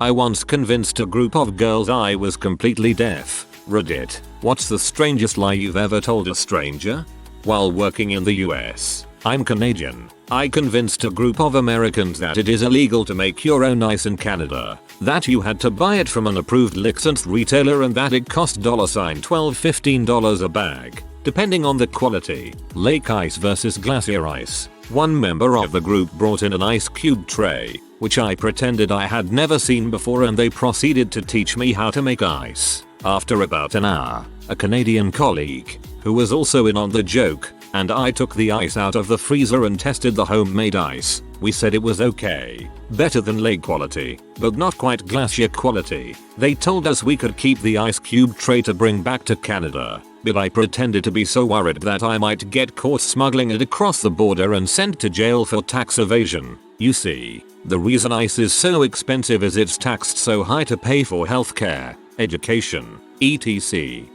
I once convinced a group of girls I was completely deaf. Reddit. What's the strangest lie you've ever told a stranger? While working in the US, I'm Canadian. I convinced a group of Americans that it is illegal to make your own ice in Canada, that you had to buy it from an approved licensed retailer and that it cost $12-$15 a bag, depending on the quality. Lake ice versus glacier ice. One member of the group brought in an ice cube tray, which I pretended I had never seen before, and they proceeded to teach me how to make ice. After about an hour, a Canadian colleague, who was also in on the joke, and I took the ice out of the freezer and tested the homemade ice. We said it was okay, better than lake quality, but not quite glacier quality. They told us we could keep the ice cube tray to bring back to Canada, but I pretended to be so worried that I might get caught smuggling it across the border and sent to jail for tax evasion. You see, the reason ice is so expensive is it's taxed so high to pay for healthcare, education, etc.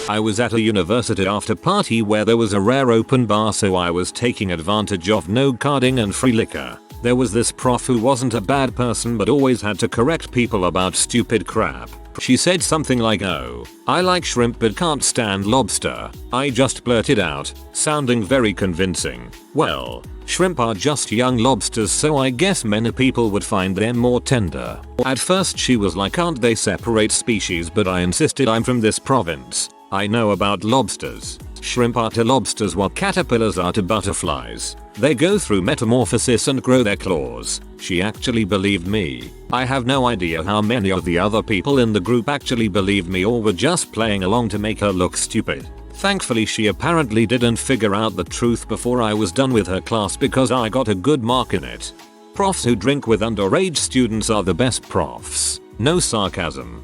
I was at a university after party where there was a rare open bar, so I was taking advantage of no carding and free liquor. There was this prof who wasn't a bad person but always had to correct people about stupid crap. She said something like, "Oh, I like shrimp but can't stand lobster." I just blurted out, sounding very convincing, "Well, shrimp are just young lobsters, so I guess many people would find them more tender." At first she was like, "Aren't they separate species?" But I insisted, "I'm from this province. I know about lobsters. Shrimp are to lobsters what caterpillars are to butterflies. They go through metamorphosis and grow their claws." She actually believed me. I have no idea how many of the other people in the group actually believed me or were just playing along to make her look stupid. Thankfully she apparently didn't figure out the truth before I was done with her class, because I got a good mark in it. Profs who drink with underage students are the best profs. No sarcasm.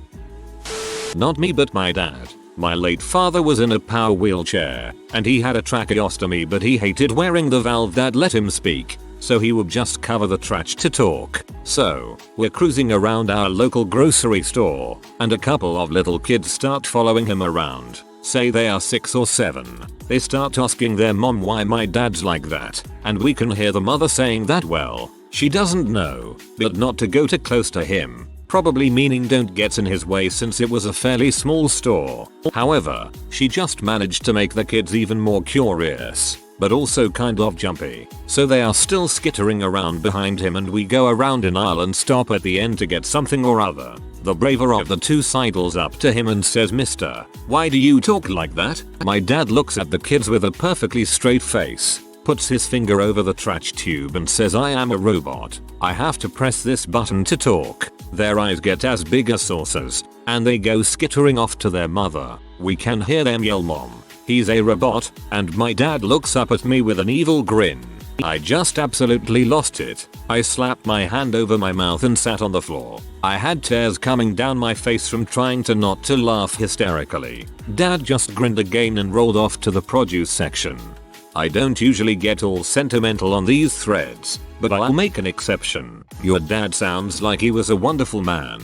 Not me, but my dad. My late father was in a power wheelchair, and he had a tracheostomy, but he hated wearing the valve that let him speak, so he would just cover the trach to talk. So, we're cruising around our local grocery store, and a couple of little kids start following him around. Say they are 6 or 7. They start asking their mom why my dad's like that, and we can hear the mother saying that, well, she doesn't know, but not to go too close to him. Probably meaning don't get in his way since it was a fairly small store. However, she just managed to make the kids even more curious, but also kind of jumpy. So they are still skittering around behind him, and we go around an aisle and stop at the end to get something or other. The braver of the two sidles up to him and says, "Mister, why do you talk like that?" My dad looks at the kids with a perfectly straight face, puts his finger over the trach tube and says, "I am a robot. I have to press this button to talk." Their eyes get as big as saucers, and they go skittering off to their mother. We can hear them yell, "Mom, he's a robot," and my dad looks up at me with an evil grin. I just absolutely lost it. I slapped my hand over my mouth and sat on the floor. I had tears coming down my face from trying to not to laugh hysterically. Dad just grinned again and rolled off to the produce section. I don't usually get all sentimental on these threads, but I'll make an exception. Your dad sounds like he was a wonderful man.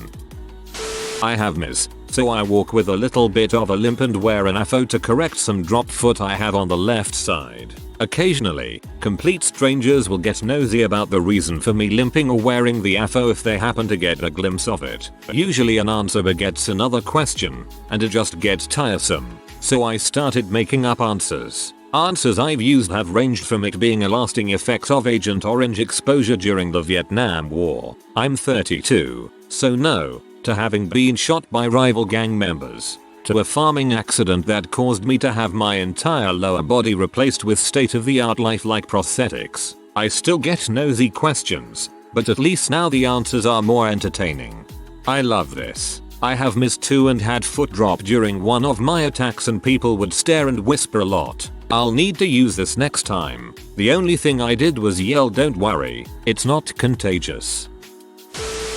I have MS, so I walk with a little bit of a limp and wear an AFO to correct some drop foot I have on the left side. Occasionally, complete strangers will get nosy about the reason for me limping or wearing the AFO if they happen to get a glimpse of it. Usually an answer begets another question, and it just gets tiresome. So I started making up answers. Answers I've used have ranged from it being a lasting effect of Agent Orange exposure during the Vietnam War, I'm 32, so no, to having been shot by rival gang members, to a farming accident that caused me to have my entire lower body replaced with state-of-the-art lifelike prosthetics. I still get nosy questions, but at least now the answers are more entertaining. I love this. I have missed too and had foot drop during one of my attacks, and people would stare and whisper a lot. I'll need to use this next time. The only thing I did was yell, "Don't worry, it's not contagious."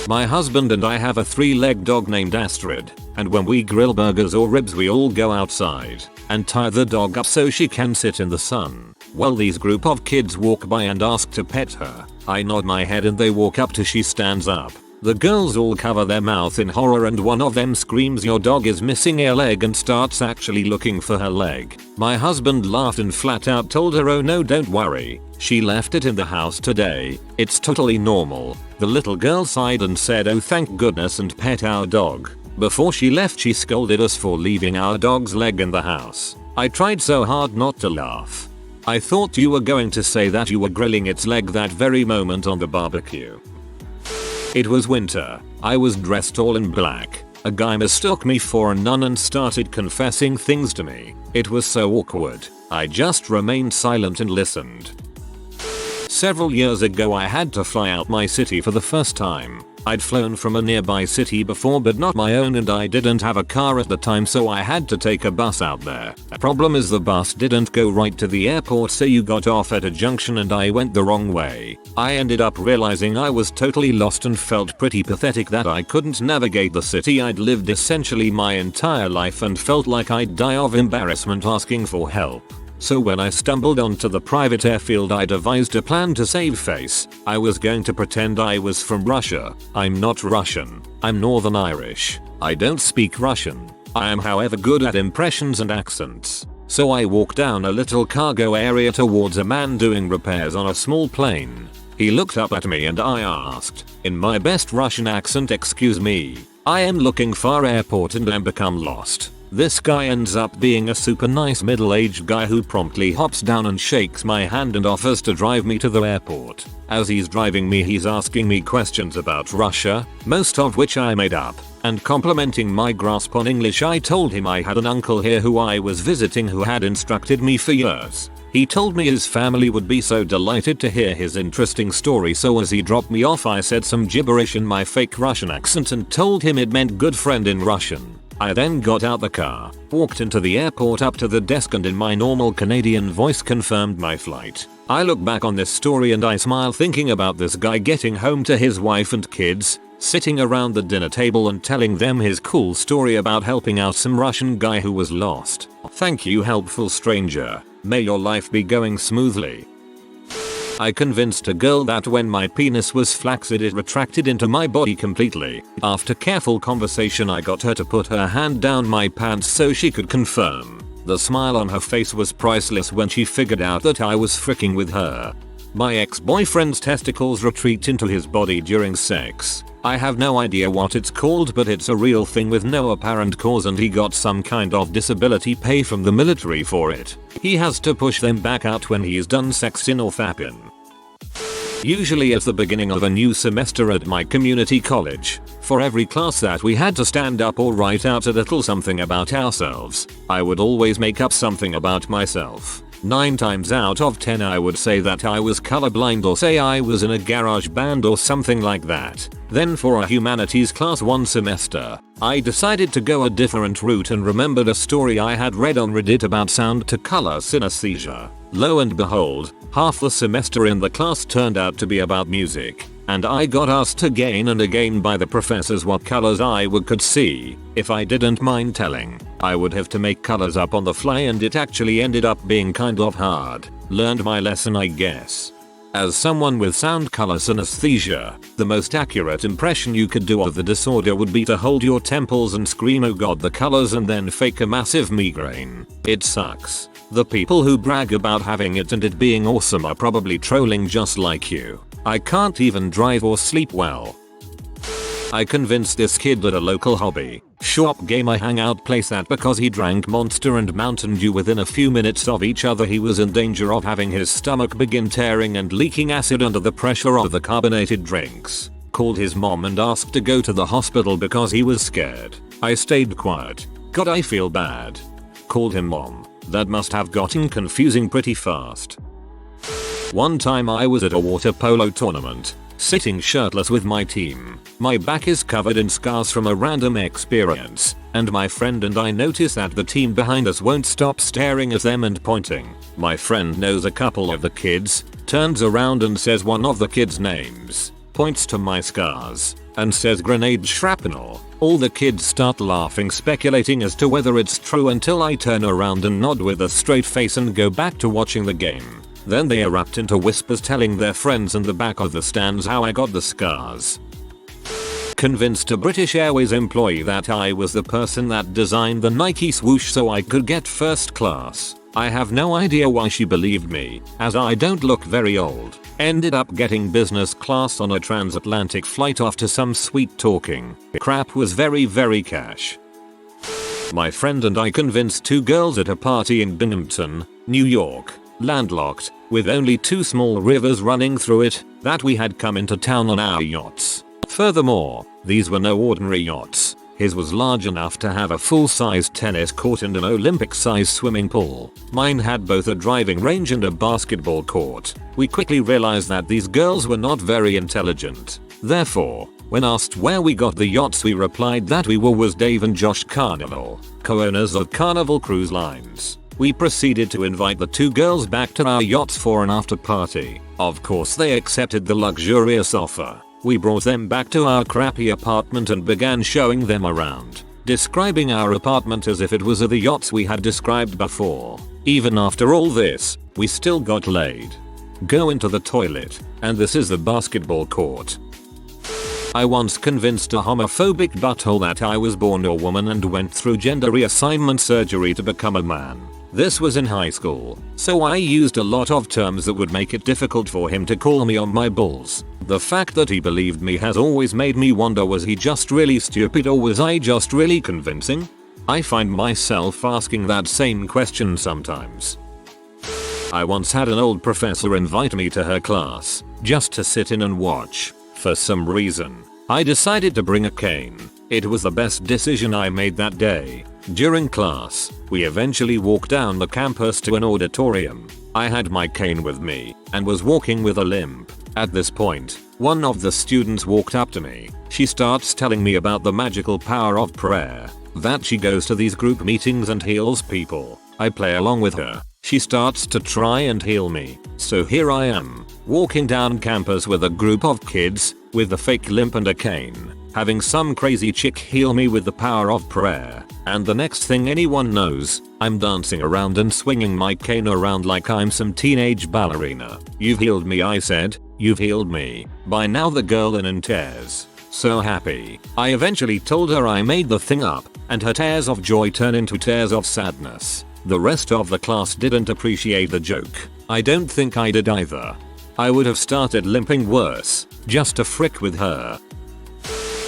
My husband and I have a 3-legged dog named Astrid, and when we grill burgers or ribs we all go outside and tie the dog up so she can sit in the sun. Well, these group of kids walk by and ask to pet her. I nod my head and they walk up till she stands up. The girls all cover their mouth in horror and one of them screams your dog is missing a leg and starts actually looking for her leg. My husband laughed and flat out told her oh no don't worry, she left it in the house today, it's totally normal. The little girl sighed and said oh thank goodness and pet our dog. Before she left she scolded us for leaving our dog's leg in the house. I tried so hard not to laugh. I thought you were going to say that you were grilling its leg that very moment on the barbecue. It was winter. I was dressed all in black. A guy mistook me for a nun and started confessing things to me. It was so awkward. I just remained silent and listened. Several years ago I had to fly out my city for the first time. I'd flown from a nearby city before but not my own and I didn't have a car at the time so I had to take a bus out there. The problem is the bus didn't go right to the airport so you got off at a junction and I went the wrong way. I ended up realizing I was totally lost and felt pretty pathetic that I couldn't navigate the city I'd lived essentially my entire life and felt like I'd die of embarrassment asking for help. So when I stumbled onto the private airfield I devised a plan to save face. I was going to pretend I was from Russia. I'm not Russian. I'm Northern Irish. I don't speak Russian. I am however good at impressions and accents. So I walked down a little cargo area towards a man doing repairs on a small plane. He looked up at me and I asked, in my best Russian accent excuse me, I am looking for airport and I'm become lost. This guy ends up being a super nice middle-aged guy who promptly hops down and shakes my hand and offers to drive me to the airport. As he's driving me he's asking me questions about Russia, most of which I made up, and complimenting my grasp on English I told him I had an uncle here who I was visiting who had instructed me for years. He told me his family would be so delighted to hear his interesting story so as he dropped me off I said some gibberish in my fake Russian accent and told him it meant good friend in Russian. I then got out the car, walked into the airport up to the desk and in my normal Canadian voice confirmed my flight. I look back on this story and I smile thinking about this guy getting home to his wife and kids, sitting around the dinner table and telling them his cool story about helping out some Russian guy who was lost. Thank you helpful stranger. May your life be going smoothly. I convinced a girl that when my penis was flaccid it retracted into my body completely. After careful conversation I got her to put her hand down my pants so she could confirm. The smile on her face was priceless when she figured out that I was fricking with her. My ex-boyfriend's testicles retreat into his body during sex. I have no idea what it's called but it's a real thing with no apparent cause and he got some kind of disability pay from the military for it. He has to push them back out when he's done sexing or fapping. Usually at the beginning of a new semester at my community college, for every class that we had to stand up or write out a little something about ourselves, I would always make up something about myself. 9 times out of 10 I would say that I was colorblind or say I was in a garage band or something like that. Then for a humanities class one semester, I decided to go a different route and remembered a story I had read on Reddit about sound to color synesthesia. Lo and behold, half the semester in the class turned out to be about music, and I got asked again and again by the professors what colors I could see. If I didn't mind telling, I would have to make colors up on the fly and it actually ended up being kind of hard. Learned my lesson I guess. As someone with sound color synesthesia, the most accurate impression you could do of the disorder would be to hold your temples and scream oh god the colors and then fake a massive migraine. It sucks. The people who brag about having it and it being awesome are probably trolling just like you. I can't even drive or sleep well. I convinced this kid at a local hobby shop game I hangout place that because he drank Monster and Mountain Dew within a few minutes of each other he was in danger of having his stomach begin tearing and leaking acid under the pressure of the carbonated drinks. Called his mom and asked to go to the hospital because he was scared. I stayed quiet. God I feel bad. Called him mom. That must have gotten confusing pretty fast. One time I was at a water polo tournament, sitting shirtless with my team. My back is covered in scars from a random experience, and my friend and I notice that the team behind us won't stop staring at them and pointing. My friend knows a couple of the kids, turns around and says one of the kids' names, points to my scars, and says grenade shrapnel. All the kids start laughing speculating as to whether it's true until I turn around and nod with a straight face and go back to watching the game. Then they erupt into whispers telling their friends in the back of the stands how I got the scars. convinced a British Airways employee that I was the person that designed the Nike swoosh so I could get first class. I have no idea why she believed me, as I don't look very old. Ended up getting business class on a transatlantic flight after some sweet talking. Crap was very cash. My friend and I convinced 2 girls at a party in Binghamton, New York, landlocked, with only 2 small rivers running through it, that we had come into town on our yachts. Furthermore, these were no ordinary yachts. His was large enough to have a full-size tennis court and an Olympic-sized swimming pool. Mine had both a driving range and a basketball court. We quickly realized that these girls were not very intelligent. Therefore, when asked where we got the yachts, we replied that we were was Dave and Josh Carnival, co-owners of Carnival Cruise Lines. We proceeded to invite the 2 girls back to our yachts for an after party. Of course they accepted the luxurious offer. We brought them back to our crappy apartment and began showing them around, describing our apartment as if it was the yachts we had described before. Even after all this, we still got laid. Go into the toilet, and this is the basketball court. I once convinced a homophobic butthole that I was born a woman and went through gender reassignment surgery to become a man. This was in high school, so I used a lot of terms that would make it difficult for him to call me on my balls. The fact that he believed me has always made me wonder, was he just really stupid or was I just really convincing? I find myself asking that same question sometimes. I once had an old professor invite me to her class, just to sit in and watch. For some reason, I decided to bring a cane. It was the best decision I made that day. During class, we eventually walked down the campus to an auditorium. I had my cane with me and was walking with a limp. At this point, one of the students walked up to me. She starts telling me about the magical power of prayer, that she goes to these group meetings and heals people. I play along with her. She starts to try and heal me. So here I am, walking down campus with a group of kids, with a fake limp and a cane, having some crazy chick heal me with the power of prayer. And the next thing anyone knows, I'm dancing around and swinging my cane around like I'm some teenage ballerina. "You've healed me," I said. "You've healed me." By now the girl in tears. So happy. I eventually told her I made the thing up, and her tears of joy turned into tears of sadness. The rest of the class didn't appreciate the joke. I don't think I did either. I would have started limping worse, just to frick with her.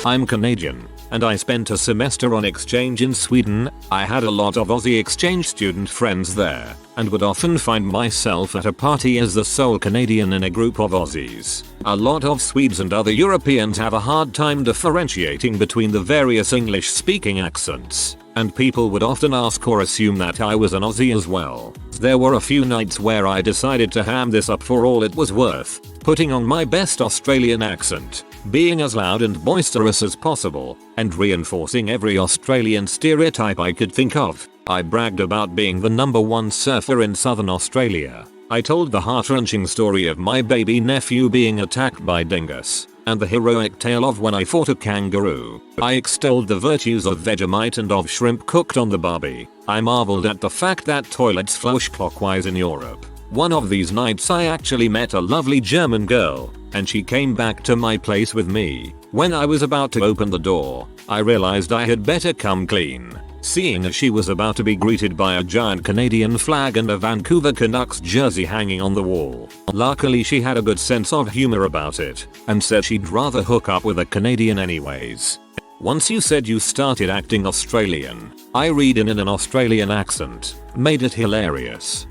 I'm Canadian, and I spent a semester on exchange in Sweden. I had a lot of Aussie exchange student friends there, and would often find myself at a party as the sole Canadian in a group of Aussies. A lot of Swedes and other Europeans have a hard time differentiating between the various English-speaking accents, and people would often ask or assume that I was an Aussie as well. There were a few nights where I decided to ham this up for all it was worth, putting on my best Australian accent, being as loud and boisterous as possible, and reinforcing every Australian stereotype I could think of. I bragged about being the #1 surfer in Southern Australia. I told the heart-wrenching story of my baby nephew being attacked by dingus, and the heroic tale of when I fought a kangaroo. I extolled the virtues of Vegemite and of shrimp cooked on the barbie. I marveled at the fact that toilets flush clockwise in Europe. One of these nights I actually met a lovely German girl, and she came back to my place with me. When I was about to open the door, I realized I had better come clean, seeing as she was about to be greeted by a giant Canadian flag and a Vancouver Canucks jersey hanging on the wall. Luckily she had a good sense of humor about it, and said she'd rather hook up with a Canadian anyways. Once you said you started acting Australian, I read in an Australian accent. Made it hilarious.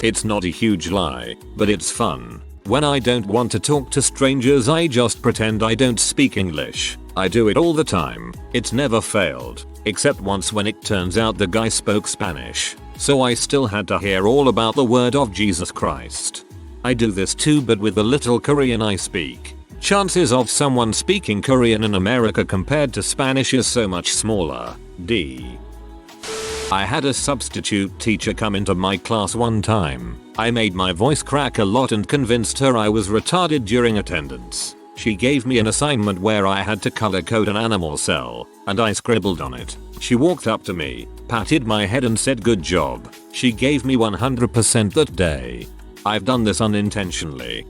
It's not a huge lie, but it's fun. When I don't want to talk to strangers, I just pretend I don't speak English. I do it all the time. It's never failed, except once when it turns out the guy spoke Spanish, so I still had to hear all about the word of Jesus Christ. I do this too, but with the little Korean I speak. Chances of someone speaking Korean in America compared to Spanish is so much smaller. I had a substitute teacher come into my class one time. I made my voice crack a lot and convinced her I was retarded during attendance. She gave me an assignment where I had to color code an animal cell, and I scribbled on it. She walked up to me, patted my head and said good job. She gave me 100% that day. I've done this unintentionally.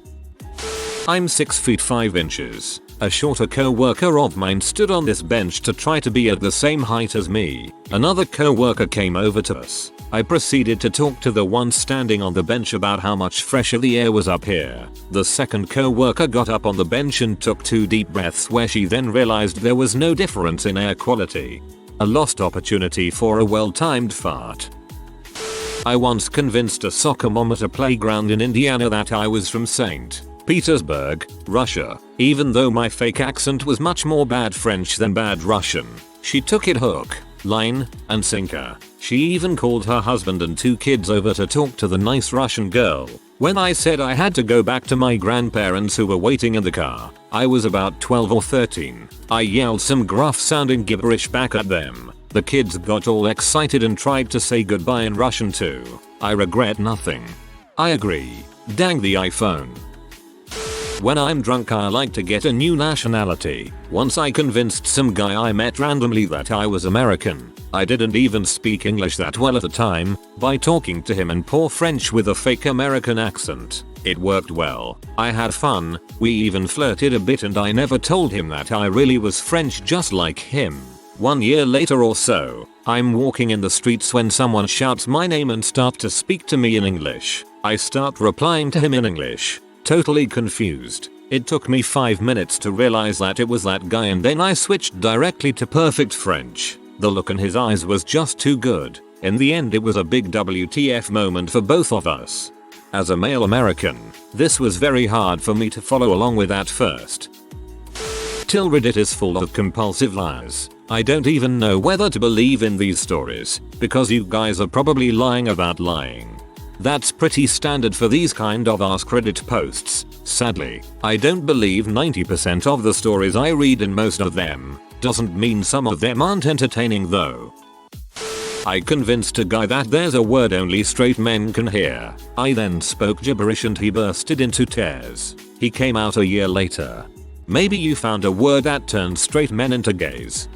I'm 6 feet 5 inches, A shorter co-worker of mine stood on this bench to try to be at the same height as me. Another co-worker came over to us. I proceeded to talk to the one standing on the bench about how much fresher the air was up here. The second co-worker got up on the bench and took 2 deep breaths, where she then realized there was no difference in air quality. A lost opportunity for a well-timed fart. I once convinced a soccer mom at a playground in Indiana that I was from St. Petersburg, Russia, even though my fake accent was much more bad French than bad Russian. She took it hook, line, and sinker. She even called her husband and 2 kids over to talk to the nice Russian girl. When I said I had to go back to my grandparents who were waiting in the car, I was about 12 or 13. I yelled some gruff sounding gibberish back at them. The kids got all excited and tried to say goodbye in Russian too. I regret nothing. I agree. Dang the iPhone. When I'm drunk I like to get a new nationality. Once I convinced some guy I met randomly that I was American. I didn't even speak English that well at the time, by talking to him in poor French with a fake American accent. It worked well. I had fun, we even flirted a bit, and I never told him that I really was French just like him. 1 year later or so, I'm walking in the streets when someone shouts my name and starts to speak to me in English. I start replying to him in English. Totally confused. It took me 5 minutes to realize that it was that guy, and then I switched directly to perfect French. The look in his eyes was just too good. In the end it was a big WTF moment for both of us. As a male American, this was very hard for me to follow along with at first. Till Reddit is full of compulsive liars. I don't even know whether to believe in these stories, because you guys are probably lying about lying. That's pretty standard for these kind of Ask Reddit posts. Sadly, I don't believe 90% of the stories I read, and most of them. Doesn't mean some of them aren't entertaining though. I convinced a guy that there's a word only straight men can hear. I then spoke gibberish and he bursted into tears. He came out a year later. Maybe you found a word that turns straight men into gays.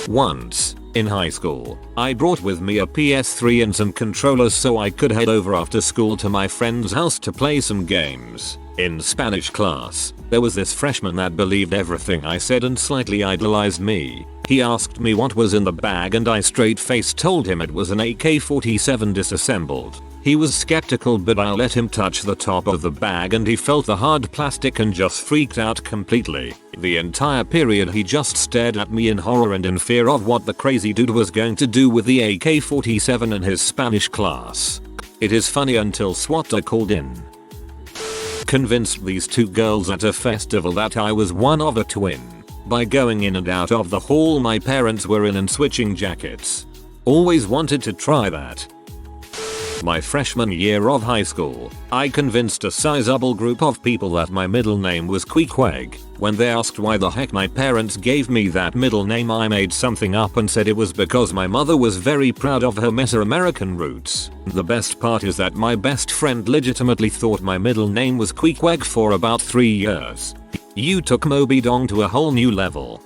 Once, in high school, I brought with me a PS3 and some controllers so I could head over after school to my friend's house to play some games. In Spanish class, there was this freshman that believed everything I said and slightly idolized me. He asked me what was in the bag and I straight-faced told him it was an AK-47 disassembled. He was skeptical, but I let him touch the top of the bag and he felt the hard plastic and just freaked out completely. The entire period he just stared at me in horror and in fear of what the crazy dude was going to do with the AK-47 in his Spanish class. It is funny until SWAT called in. Convinced these 2 girls at a festival that I was one of a twin. By going in and out of the hall my parents were in and switching jackets. Always wanted to try that. My freshman year of high school, I convinced a sizable group of people that my middle name was Queequeg. When they asked why the heck my parents gave me that middle name, I made something up and said it was because my mother was very proud of her Mesoamerican roots. The best part is that my best friend legitimately thought my middle name was Queequeg for about 3 years. You took Moby Dong to a whole new level.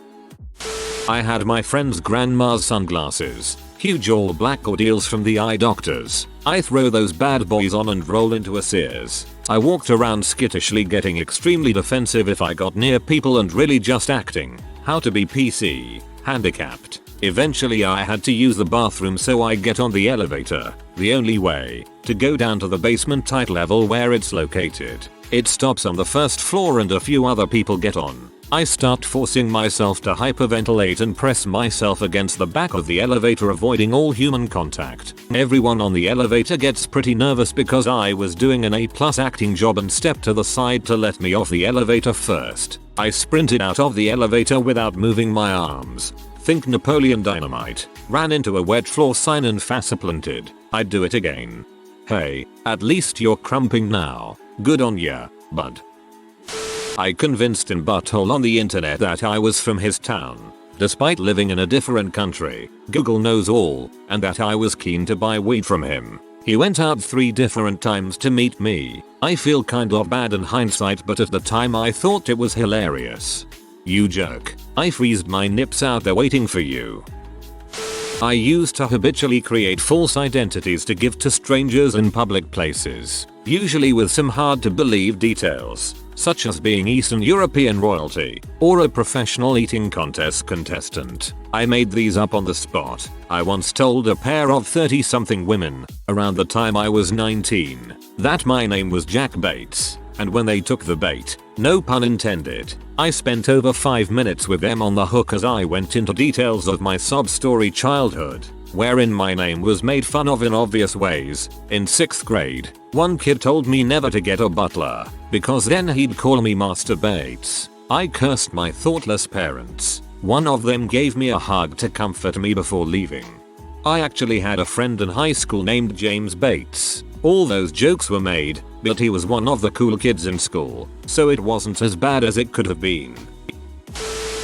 I had my friend's grandma's sunglasses. Huge all black ordeals from the eye doctors. I throw those bad boys on and roll into a Sears. I walked around skittishly, getting extremely defensive if I got near people and really just acting how to be PC, handicapped. Eventually I had to use the bathroom, so I get on the elevator. The only way to go down to the basement tight level where it's located. It stops on the first floor and a few other people get on. I start forcing myself to hyperventilate and press myself against the back of the elevator, avoiding all human contact. Everyone on the elevator gets pretty nervous because I was doing an A+ acting job and stepped to the side to let me off the elevator first. I sprinted out of the elevator without moving my arms. Think Napoleon Dynamite. Ran into a wet floor sign and faceplanted. I'd do it again. Hey, at least you're crumping now. Good on ya, bud. I convinced in butthole on the internet that I was from his town. Despite living in a different country, Google knows all, and that I was keen to buy weed from him. He went out 3 different times to meet me. I feel kind of bad in hindsight, but at the time I thought it was hilarious. You jerk. I freezed my nips out there waiting for you. I used to habitually create false identities to give to strangers in public places, usually with some hard to believe details. such as being Eastern European royalty or a professional eating contest contestant. I made these up on the spot. I once told a pair of 30-something women around the time I was 19 that my name was Jack Bates, and when they took the bait, no pun intended, I spent over 5 minutes with them on the hook as I went into details of my sob story childhood, wherein my name was made fun of in obvious ways. In 6th grade, one kid told me never to get a butler, because then he'd call me Master Bates. I cursed my thoughtless parents. One of them gave me a hug to comfort me before leaving. I actually had a friend in high school named James Bates. All those jokes were made, but he was one of the cool kids in school, so it wasn't as bad as it could have been.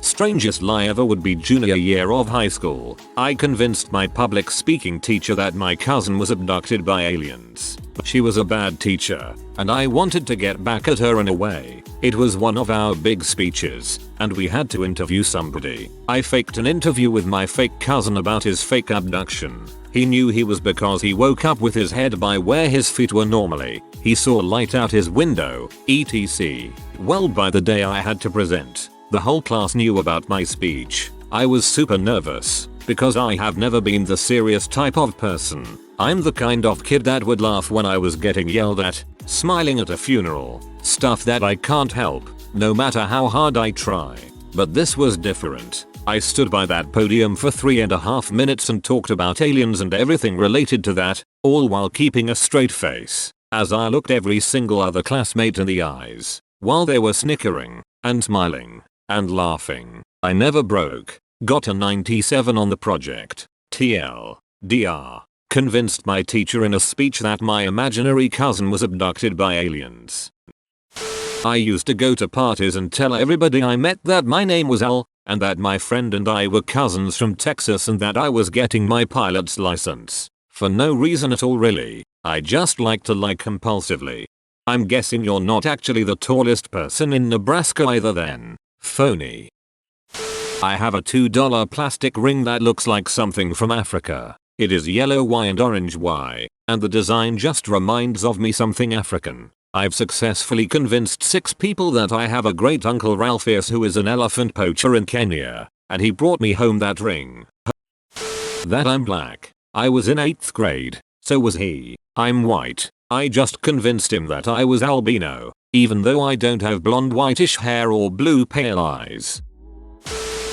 Strangest lie ever would be junior year of high school. I convinced my public speaking teacher that my cousin was abducted by aliens. She was a bad teacher, and I wanted to get back at her in a way. It was one of our big speeches, and we had to interview somebody. I faked an interview with my fake cousin about his fake abduction. He knew he was because he woke up with his head by where his feet were normally. He saw light out his window, etc. Well, by the day I had to present, the whole class knew about my speech. I was super nervous because I have never been the serious type of person. I'm the kind of kid that would laugh when I was getting yelled at, smiling at a funeral, stuff that I can't help, no matter how hard I try. But this was different. I stood by that podium for 3.5 minutes and talked about aliens and everything related to that, all while keeping a straight face, as I looked every single other classmate in the eyes, while they were snickering, and smiling, and laughing. I never broke. Got a 97 on the project. TLDR. Convinced my teacher in a speech that my imaginary cousin was abducted by aliens. I used to go to parties and tell everybody I met that my name was Al, and that my friend and I were cousins from Texas and that I was getting my pilot's license. For no reason at all really. I just like to lie compulsively. I'm guessing you're not actually the tallest person in Nebraska either then. Phony. I have a $2 plastic ring that looks like something from Africa. It is yellow Y and orange Y, and the design just reminds of me something African. I've successfully convinced 6 people that I have a great uncle Ralphius who is an elephant poacher in Kenya, and he brought me home that ring. That I'm black. I was in 8th grade, so was he. I'm white. I just convinced him that I was albino, even though I don't have blonde whitish hair or blue pale eyes.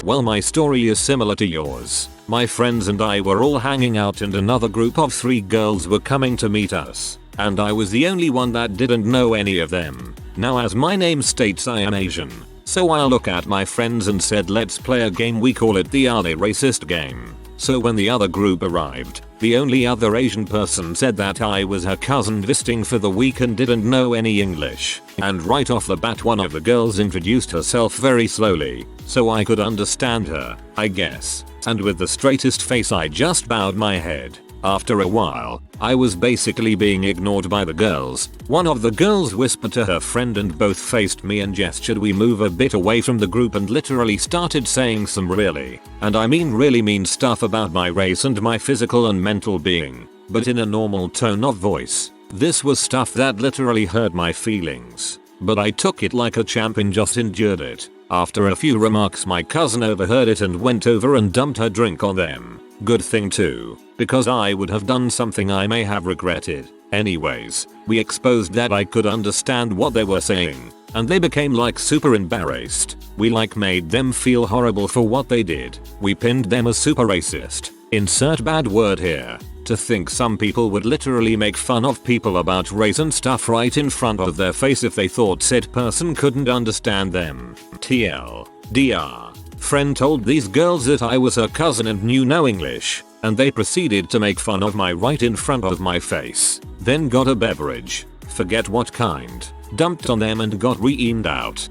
Well, my story is similar to yours. My friends and I were all hanging out and another group of 3 girls were coming to meet us, and I was the only one that didn't know any of them. Now, as my name states, I am Asian, so I look at my friends and said, let's play a game. We call it the Are They Racist game. So when the other group arrived, the only other Asian person said that I was her cousin visiting for the week and didn't know any English. And right off the bat, one of the girls introduced herself very slowly, so I could understand her, I guess. And with the straightest face I just bowed my head. After a while, I was basically being ignored by the girls. One of the girls whispered to her friend and both faced me and gestured we move a bit away from the group and literally started saying some really, and I mean really mean stuff about my race and my physical and mental being, but in a normal tone of voice. This was stuff that literally hurt my feelings, but I took it like a champ and just endured it. After a few remarks, my cousin overheard it and went over and dumped her drink on them. Good thing too, because I would have done something I may have regretted. Anyways, we exposed that I could understand what they were saying, and they became like super embarrassed. We like made them feel horrible for what they did. We pinned them as super racist. Insert bad word here. To think some people would literally make fun of people about race and stuff right in front of their face if they thought said person couldn't understand them. TLDR. Friend told these girls that I was her cousin and knew no English, and they proceeded to make fun of my right in front of my face. Then got a beverage, forget what kind, dumped on them and got reamed out.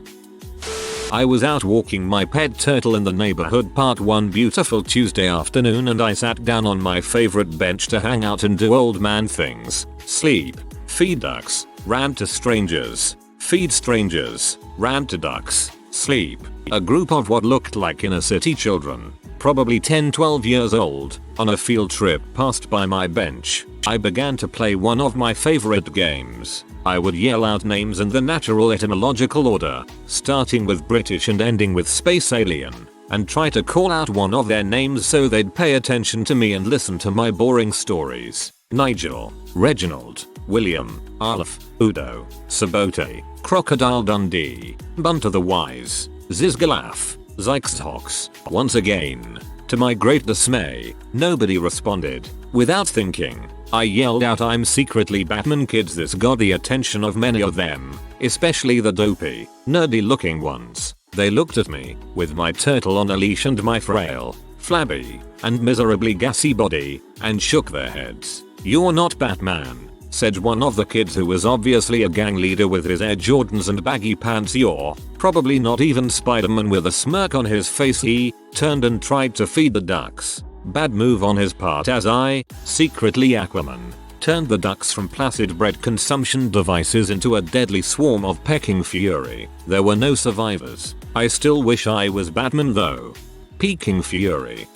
I was out walking my pet turtle in the neighborhood park one beautiful Tuesday afternoon, and I sat down on my favorite bench to hang out and do old man things. Sleep, feed ducks, rant to strangers, feed strangers, rant to ducks, sleep. A group of what looked like inner city children, probably 10-12 years old, on a field trip passed by my bench. I began to play one of my favorite games. I would yell out names in the natural etymological order, starting with British and ending with space alien, and try to call out one of their names so they'd pay attention to me and listen to my boring stories. Nigel, Reginald, William, Alf, Udo, Sabote, Crocodile Dundee, Bunter the Wise, Zizgalaf, Zykstox. Once again. To my great dismay, nobody responded. Without thinking, I yelled out, "I'm secretly Batman, kids." This got the attention of many of them, especially the dopey, nerdy looking ones. They looked at me, with my turtle on a leash and my frail, flabby, and miserably gassy body, and shook their heads. "You're not Batman," said one of the kids, who was obviously a gang leader with his Air Jordans and baggy pants. "You're probably not even Spider-Man." With a smirk on his face, he turned and tried to feed the ducks. Bad move on his part, as I, secretly Aquaman, turned the ducks from placid bread consumption devices into a deadly swarm of pecking fury. There were no survivors. I still wish I was Batman though. Peaking fury.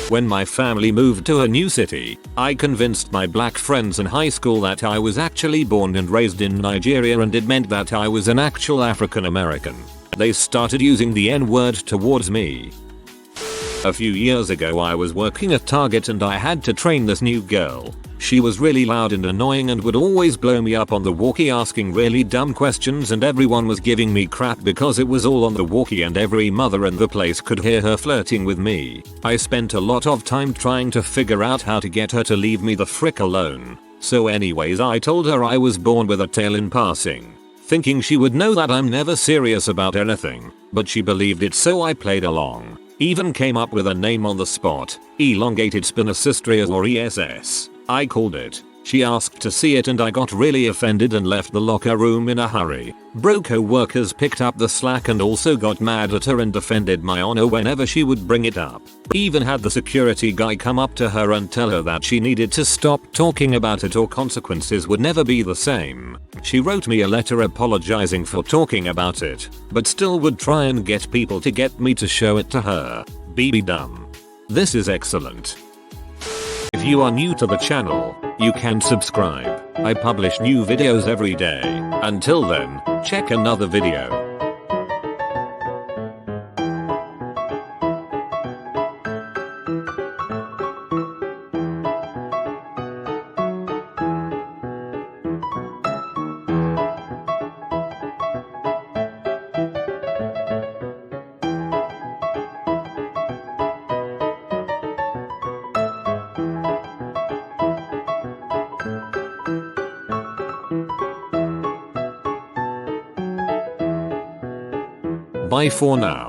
When my family moved to a new city, I convinced my black friends in high school that I was actually born and raised in Nigeria, and it meant that I was an actual African American. They started using the N-word towards me. A few years ago I was working at Target and I had to train this new girl. She was really loud and annoying and would always blow me up on the walkie, asking really dumb questions, and everyone was giving me crap because it was all on the walkie and every mother in the place could hear her flirting with me. I spent a lot of time trying to figure out how to get her to leave me the frick alone. So anyways, I told her I was born with a tail in passing, thinking she would know that I'm never serious about anything, but she believed it, so I played along. Even came up with a name on the spot, Elongated Spinocystrias or ESS. I called it. She asked to see it and I got really offended and left the locker room in a hurry. Bro co-workers picked up the slack and also got mad at her and defended my honor whenever she would bring it up. Even had the security guy come up to her and tell her that she needed to stop talking about it or consequences would never be the same. She wrote me a letter apologizing for talking about it, but still would try and get people to get me to show it to her. BB dumb. This is excellent. If you are new to the channel, you can subscribe. I publish new videos every day. Until then, check another video. Bye for now.